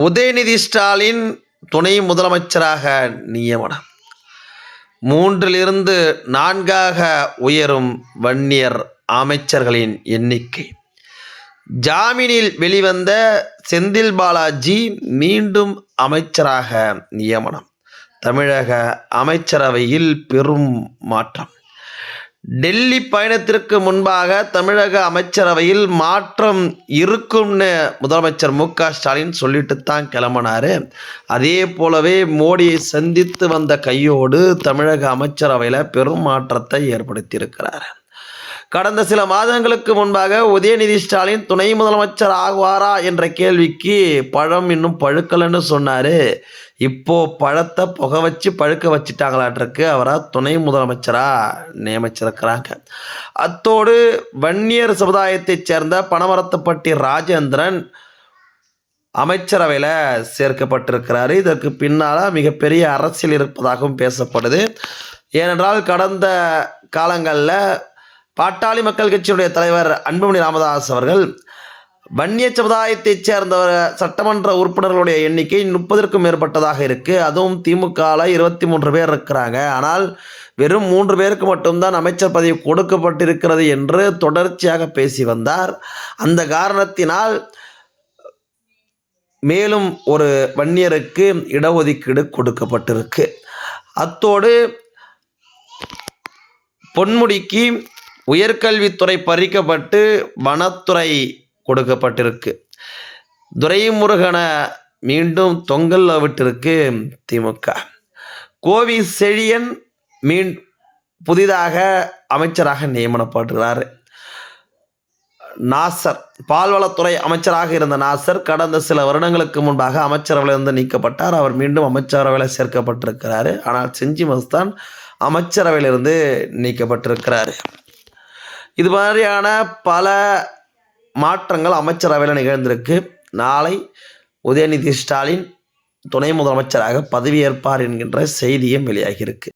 உதயநிதி ஸ்டாலின் துணை முதலமைச்சராக நியமனம். 3லிருந்து 4ஆக உயரும் வன்னியர் அமைச்சர்களின் எண்ணிக்கை. ஜாமீனில் வெளிவந்த செந்தில் பாலாஜி மீண்டும் அமைச்சராக நியமனம். தமிழக அமைச்சரவையில் பெரும் மாற்றம். டெல்லி பயணத்திற்கு முன்பாக தமிழக அமைச்சரவையில் மாற்றம் இருக்கும்னு முதலமைச்சர் மு.க.ஸ்டாலின் சொல்லிட்டு தான் கிளம்பினாரு. அதே போலவே மோடியை சந்தித்து வந்த கையோடு தமிழக அமைச்சரவையில் பெரும் மாற்றத்தை ஏற்படுத்தியிருக்கிறார். கடந்த சில மாதங்களுக்கு முன்பாக உதயநிதி ஸ்டாலின் துணை முதலமைச்சர் ஆகுவாரா என்ற கேள்விக்கு பழம் இன்னும் பழுக்கலன்னு சொன்னார். இப்போ பழத்தை புகை வச்சு பழுக்க வச்சுட்டாங்களாட்டிருக்கு. அவரை துணை முதலமைச்சராக நியமிச்சிருக்கிறாங்க. அத்தோடு வன்னியர் சமுதாயத்தைச் சேர்ந்த பனமரத்துப்பட்டி ராஜேந்திரன் அமைச்சரவையில் சேர்க்கப்பட்டிருக்கிறாரு. இதற்கு பின்னால் மிகப்பெரிய அரசியல் இருப்பதாகவும் பேசப்படுது. ஏனென்றால் கடந்த காலங்களில் பாட்டாளி மக்கள் கட்சியினுடைய தலைவர் அன்புமணி ராமதாஸ் அவர்கள் வன்னிய சமுதாயத்தைச் சேர்ந்த சட்டமன்ற உறுப்பினர்களுடைய எண்ணிக்கை 30க்கும் மேற்பட்டதாக இருக்குது. அதுவும் திமுகவில் 23 பேர் இருக்கிறாங்க. ஆனால் வெறும் 3 பேருக்கு மட்டும்தான் அமைச்சர் பதவி கொடுக்கப்பட்டிருக்கிறது என்று தொடர்ச்சியாக பேசி வந்தார். அந்த காரணத்தினால் மேலும் ஒரு வன்னியருக்கு இடஒதுக்கீடு கொடுக்கப்பட்டிருக்கு. அத்தோடு பொன்முடிக்கு உயர்கல்வித்துறை பறிக்கப்பட்டு வனத்துறை கொடுக்கப்பட்டிருக்கு. துரைமுருகனை மீண்டும் தொங்கல்ல விட்டிருக்கு திமுக. கோவி செழியன் புதிதாக அமைச்சராக நியமனப்படுகிறார். நாசர் பால்வளத்துறை அமைச்சராக இருந்த நாசர் கடந்த சில வருடங்களுக்கு முன்பாக அமைச்சரவையிலிருந்து நீக்கப்பட்டார். அவர் மீண்டும் அமைச்சரவையில் சேர்க்கப்பட்டிருக்கிறார். ஆனால் செஞ்சி மஸ்தான் அமைச்சரவையிலிருந்து நீக்கப்பட்டிருக்கிறார். இது மாதிரியான பல மாற்றங்கள் அமைச்சரவையில் நிகழ்ந்திருக்கு. நாளை உதயநிதி ஸ்டாலின் துணை முதலமைச்சராக பதவியேற்பார் என்கின்ற செய்தியும் வெளியாகியிருக்கு.